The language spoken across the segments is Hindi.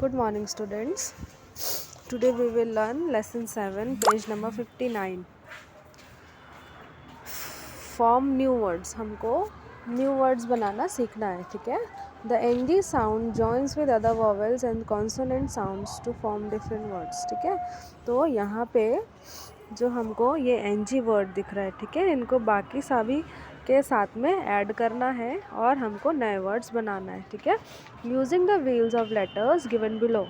Good morning, students. Today we will learn lesson 7, page number 59. Form new words. हमको new words बनाना सीखना है, ठीक है. The ng sound joins with other vowels and consonant sounds to form different words, ठीक है. तो यहाँ पे जो हमको ये ng word दिख रहा है, ठीक है, इनको बाकी सभी के साथ में ऐड करना है और हमको नए वर्ड्स बनाना है, ठीक है. Using the wheels of letters given below,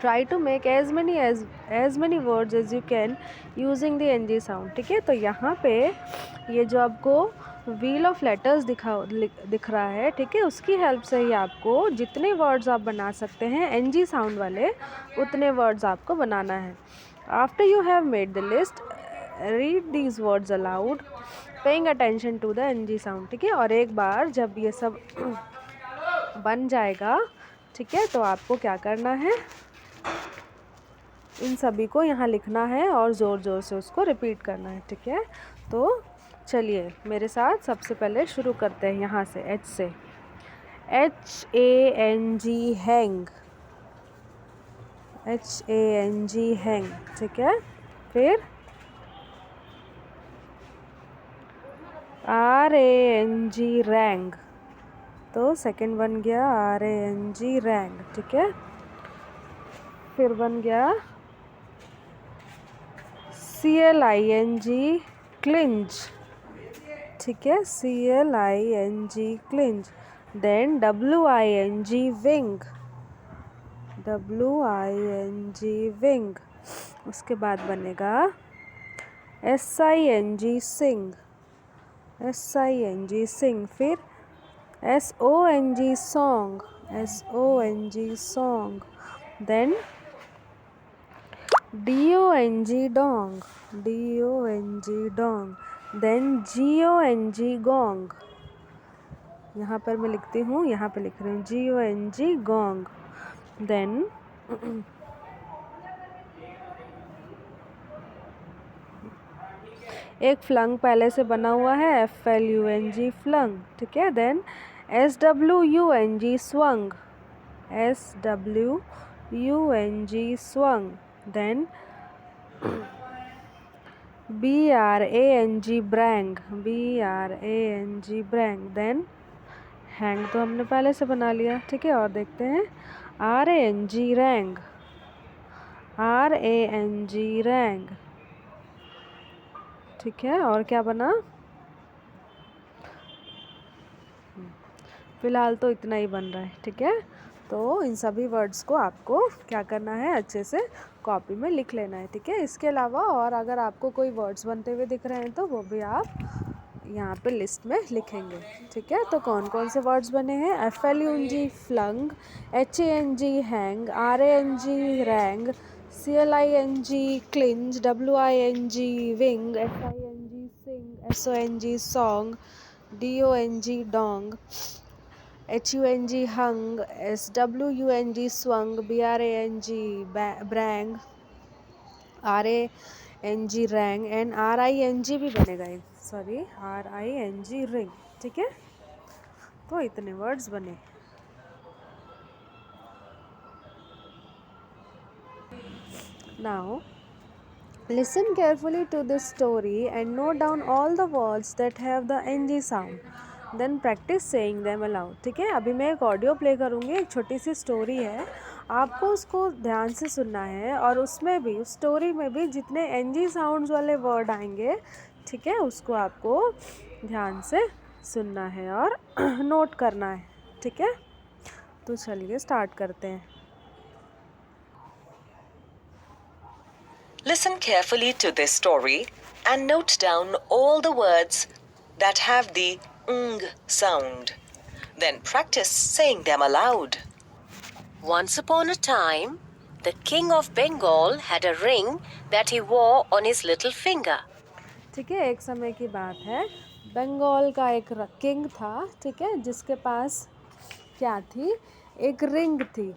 try to make as many words as you can using the N G sound, ठीक है. तो यहाँ पे ये जो आपको व्हील ऑफ लेटर्स दिख रहा है, ठीक है, उसकी हेल्प से ही आपको जितने वर्ड्स आप बना सकते हैं एन जी साउंड वाले, उतने वर्ड्स आपको बनाना है. After you have made the list, read these words aloud paying attention to the N G sound, ठीक है. और एक बार जब ये सब बन जाएगा, ठीक है, तो आपको क्या करना है, इन सभी को यहाँ लिखना है और ज़ोर ज़ोर से उसको रिपीट करना है, ठीक है. तो चलिए मेरे साथ सबसे पहले शुरू करते हैं यहाँ से, एच से. HANG हैंग, HANG हैंग, ठीक है. फिर RANG रैंग, तो सेकंड बन गया RANG रैंग, ठीक है. फिर बन गया CLING क्लिंज, ठीक है, CLING cling. Then WING wing, WING wing. उसके बाद बनेगा SING सिंग, SING सिंग. फिर SONG song, SONG song. Then DONG dong, DONG dong. Then GONG gong, यहाँ पर मैं लिखती हूँ, यहाँ पे लिख रही हूँ GONG गोंग. देन एक फ्लंग पहले से बना हुआ है, FLUNG फ्लंग, ठीक है. Then SWUNG swung, SWUNG swung. Then BRANG brang, BRANG brang. Then hang तो हमने पहले से बना लिया, ठीक है. और देखते हैं RANG रैंग, RANG रैंग, ठीक है. और क्या बना, फिलहाल तो इतना ही बन रहा है, ठीक है. तो इन सभी वर्ड्स को आपको क्या करना है, अच्छे से कॉपी में लिख लेना है, ठीक है. इसके अलावा और अगर आपको कोई वर्ड्स बनते हुए दिख रहे हैं तो वो भी आप यहाँ पे लिस्ट में लिखेंगे, ठीक है. तो कौन कौन से वर्ड्स बने हैं, FLUNG flung, HANG hang, RANG rang, CLING cling, WING wing, SING sing, SONG song, DONG dong, HUNG hung, SWUNG swung, BRANG brang, RANG rang and RING भी बनेगा, सॉरी RING रिंग, ठीक है. तो इतने वर्ड्स बने. Now listen carefully to this story and note down all the words that have the ng sound. Then practise saying them aloud, ठीक है. अभी मैं एक ऑडियो प्ले करूँगी, एक छोटी सी स्टोरी है, आपको उसको ध्यान से सुनना है और उसमें भी, उस स्टोरी में भी जितने एनजी साउंड्स वाले वर्ड आएंगे, ठीक है, उसको आपको ध्यान से सुनना है और नोट करना है, ठीक है. तो चलिए स्टार्ट करते हैं. Listen carefully to this story and note down all the words that have the ng sound. Then practice saying them aloud. Once upon a time, the king of Bengal had a ring that he wore on his little finger. ठीक है, एक समय की बात है, बंगाल का एक किंग था, ठीक है, जिसके पास क्या थी, एक रिंग थी,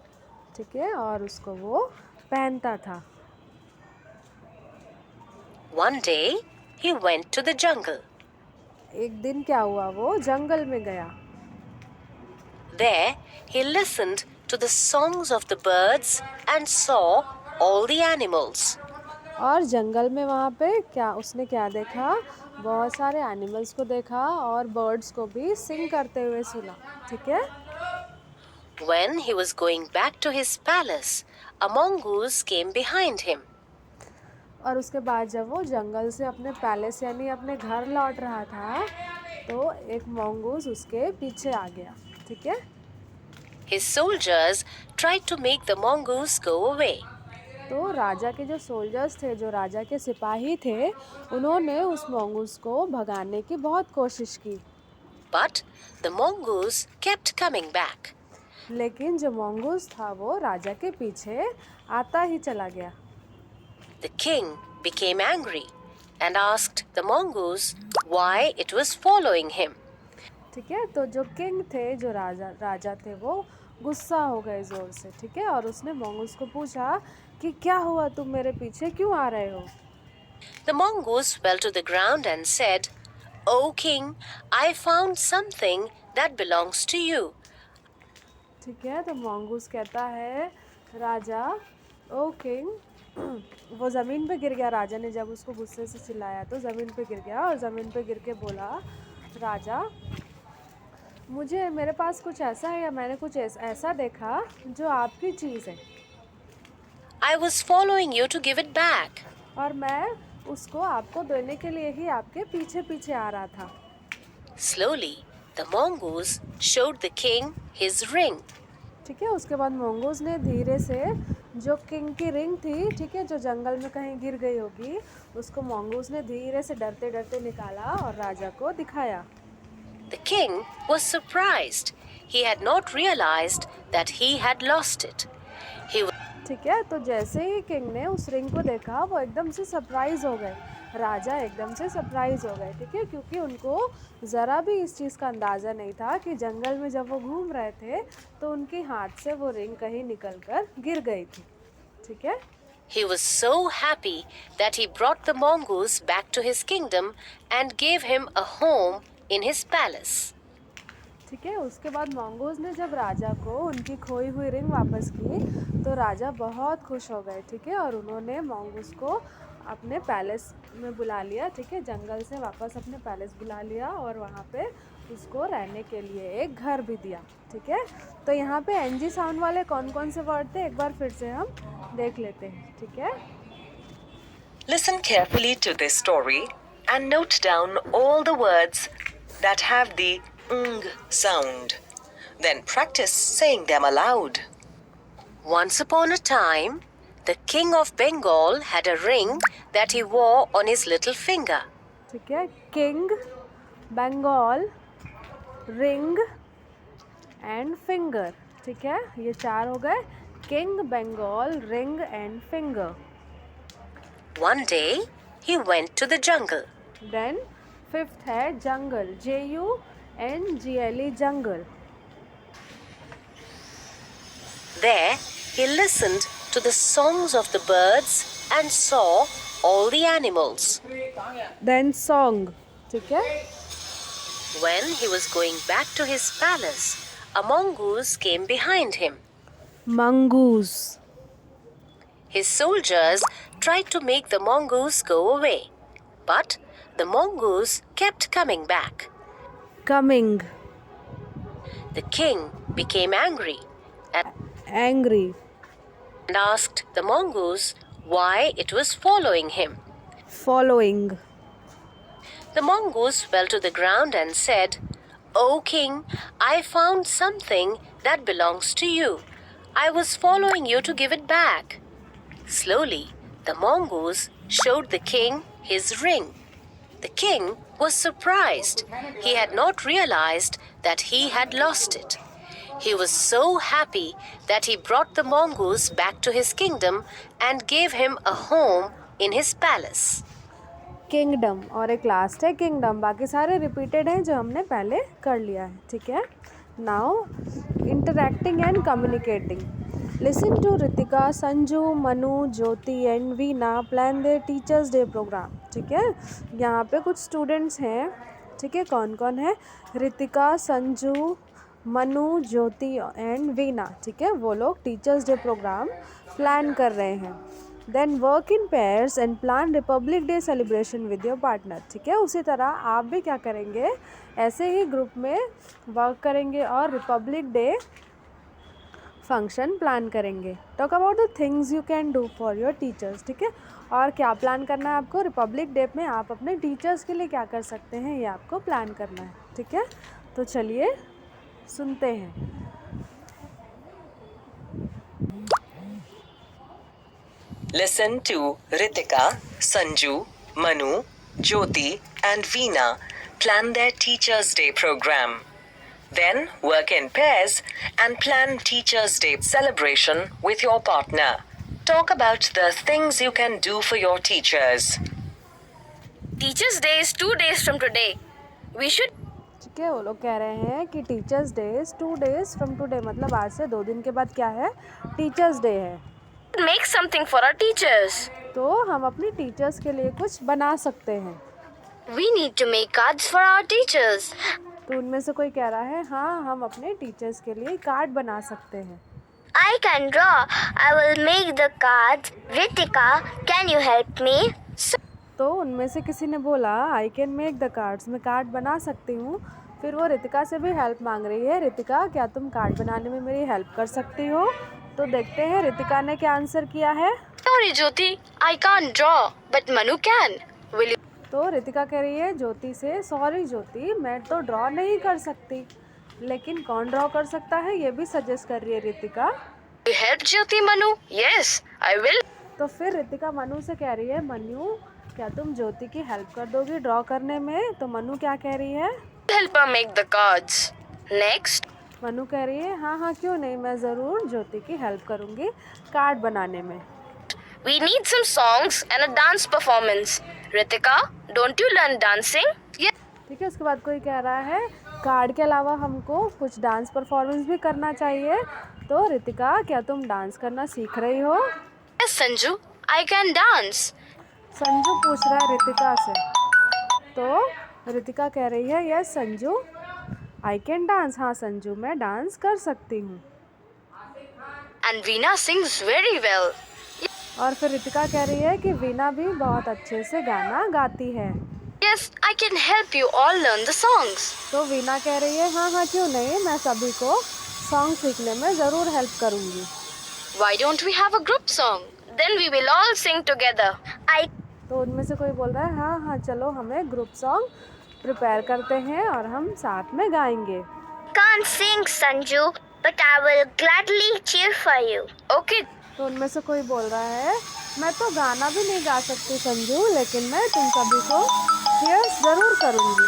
ठीक है, और उसको वो पहनता था. One day, he went to the jungle. एक दिन क्या हुआ, वो जंगल में गया. There, he listened to the songs of the birds and saw all the animals. और जंगल में वहाँ पे उसने क्या देखा? बहुत सारे एनिमल्स को देखा और बर्ड्स को भी सिंग करते हुए सुना, ठीक है? When he was going back to his palace, a mongoose came behind him. और उसके बाद जब वो जंगल से अपने पैलेस यानी अपने घर लौट रहा था तो एक मंगूस उसके पीछे आ गया, ठीक है? His soldiers tried to make the mongoose go away. तो राजा के जो सोल्जर्स थे, जो राजा के सिपाही थे, उन्होंने उस मंगूस को भगाने की बहुत कोशिश की, But the mongoose kept coming back. लेकिन जो मंगूस था वो राजा के पीछे आता ही चला गया। The king became angry and asked the mongoose why it was following him. ठीक है, तो जो किंग थे, जो राजा थे, वो गुस्सा हो गए ज़ोर से, ठीक है? और उसने मंगूस को पूछा कि क्या हुआ, तुम मेरे पीछे क्यों आ रहे हो? The mongoose fell to the ground and said, "O king, I found something that belongs to you." ठीक है, तो मंगूस कहता है, राजा, ओ किंग, वो ज़मीन पे गिर गया। राजा ने जब उसको गुस्से से चिल्लाया तो ज़मीन पे गिर गया और ज़मीन पे गिर के बोला, राजा, मेरे पास कुछ ऐसा है या मैंने कुछ ऐसा देखा जो आपकी चीज़ है I was following you to give it back. और मैं उसको आपको देने के लिए ही आपके पीछे पीछे आ रहा था। Slowly, the mongoose showed the king his ring. ठीक है, उसके बाद मंगूस ने धीरे से जो किंग की रिंग थी, ठीक है, जो जंगल में कहीं गिर गई होगी, उसको मंगूस ने धीरे से डरते डरते निकाला और राजा को दिखाया। The king was surprised. He had not realized that he had lost it. ठीक है, तो जैसे ही किंग ने उस रिंग को देखा वो एकदम से सरप्राइज हो गए। राजा एकदम से सरप्राइज हो गए, ठीक है, क्योंकि उनको ज़रा भी इस चीज़ का अंदाज़ा नहीं था कि जंगल में जब वो घूम रहे थे तो उनके हाथ से वो रिंग कहीं निकल कर गिर गई थी, ठीक है? He was so happy that he brought the mongoose back to his kingdom and gave him a home in his palace. ठीक है, उसके बाद मंगूस ने जब राजा को उनकी खोई हुई रिंग वापस की तो राजा बहुत खुश हो गए, ठीक है, और उन्होंने मंगूस को अपने पैलेस में बुला लिया, ठीक है, जंगल से वापस अपने पैलेस बुला लिया और वहाँ पे उसको रहने के लिए एक घर भी दिया, ठीक है? तो यहाँ पे एनजी साउंड वाले कौन कौन से वर्ड थे एक बार फिर से हम देख लेते हैं, ठीक है? Listen carefully to this story and note down all the words that have the ng sound. Then practice saying them aloud. Once upon a time, the king of Bengal had a ring that he wore on his little finger. ठीक है, king, Bengal, ring and finger, ठीक है, ये चार हो गए, king, Bengal, ring and finger. One day, he went to the jungle. Then fifth है jungle, JUNGLE, jungle. There, he listened to the songs of the birds and saw all the animals. Then song, ठीक है, When he was going back to his palace, a mongoose came behind him. Mongoose, His soldiers tried to make the mongoose go away, but the mongoose kept coming back. Coming, The king became angry angry, and asked the mongoose why it was following him. Following, The mongoose fell to the ground and said, "O king, I found something that belongs to you. I was following you to give it back." Slowly, the mongoose showed the king his ring. The king was surprised. He had not realized that he had lost it. He was so happy that he brought the mongoose back to his kingdom and gave him a home in his palace. Kingdom और एक लास्ट है किंगडम, बाकी सारे रिपीटेड हैं जो हमने पहले कर लिया है, ठीक है? Now interacting and communicating. Listen to Ritika, Sanju, Manu, Jyoti and Veena plan their Teachers Day programme, ठीक है? यहाँ पे कुछ स्टूडेंट्स हैं, ठीक है, कौन कौन है? रितिका, संजू, मनु, ज्योति एंड वीना, ठीक है, वो लोग टीचर्स डे प्रोग्राम प्लान कर रहे हैं। Then work in pairs and plan Republic Day celebration with your partner, ठीक है। उसी तरह आप भी क्या करेंगे, ऐसे ही ग्रुप में वर्क करेंगे और रिपब्लिक डे फंक्शन प्लान करेंगे। Talk about the things you can do for your teachers, ठीक है। और क्या प्लान करना है आपको, रिपब्लिक डे में आप अपने टीचर्स के लिए क्या कर सकते हैं, ये आपको प्लान करना है, ठीक है। तो चलिए सुनते हैं। Listen to Ritika, Sanju, Manu, Jyoti, and Veena plan their Teachers' Day program. Then work in pairs and plan Teachers' Day celebration with your partner. Talk about the things you can do for your teachers. Teachers' Day is 2 days from today. We should ठीक है, वो लोग कह रहे हैं कि teachers day 2 days from today, मतलब आज से 2 दिन के बाद क्या है, टीचर्स डे है। make something for our teachers. तो हम अपनी टीचर्स के लिए कुछ बना सकते हैं। We need to make cards for our teachers. तो उनमें से कोई कह रहा है हाँ, हम अपने टीचर्स के लिए कार्ड बना सकते हैं। I can draw. I will make the cards. Ritika, can you help me? तो उनमें से किसी ने बोला I can make the cards, मैं कार्ड बना सकती हूँ। फिर वो रितिका से भी हेल्प मांग रही है, रितिका क्या तुम कार्ड बनाने में मेरी हेल्प कर सकती हो। तो देखते हैं रितिका ने क्या आंसर किया है। Sorry, Jyoti, I can't draw, but Manu can. Will you तो रितिका कह रही है ज्योति से, सॉरी ज्योति, मैं तो ड्रॉ नहीं कर सकती, लेकिन कौन ड्रॉ कर सकता है ये भी सजेस्ट कर रही है Ritika. help Jyoti, Manu? Yes, I will. तो फिर रितिका मनु से कह रही है, मनु क्या तुम ज्योति की हेल्प कर दोगी ड्रॉ करने में। तो मनु क्या कह रही है, Help her make the cards. Next, Manu कह रही है हाँ हाँ क्यों नहीं, मैं ज़रूर ज्योति की हेल्प करूँगी कार्ड बनाने में। we need some songs and a dance performance. Ritika, don't you learn dancing? Yes. ठीक है, उसके बाद कोई कह रहा है कार्ड के अलावा हमको कुछ डांस परफॉर्मेंस भी करना चाहिए। तो रितिका क्या तुम डांस करना सीख रही हो। Yes, Sanju, I can dance. Sanju पूछ रहा है रितिका से। तो रितिका कह रही है yes Sanju, I can dance, हाँ संजू मैं डांस कर सकती हूँ। And Veena sings very well. और फिर रितिका कह रही है कि वीना भी बहुत अच्छे से गाना गाती है। Yes, I can help you all learn the songs. तो वीना कह रही है हाँ हाँ क्यों नहीं, मैं सभी को सॉन्ग सीखने में ज़रूर हेल्प करूँगी। Why don't we have a group song? Then we will all sing together. तो उनमें से कोई बोल रहा है हाँ हाँ चलो हमें ग्रुप सॉन्ग प्रिपेयर करते हैं और हम साथ में गाएंगे। Can't sing, Sanju, but I will gladly cheer for you. Okay, तो उनमें से कोई बोल रहा है मैं तो गाना भी नहीं गा सकती संजू, लेकिन मैं तुम सभी को चीयर्स ज़रूर करूँगी।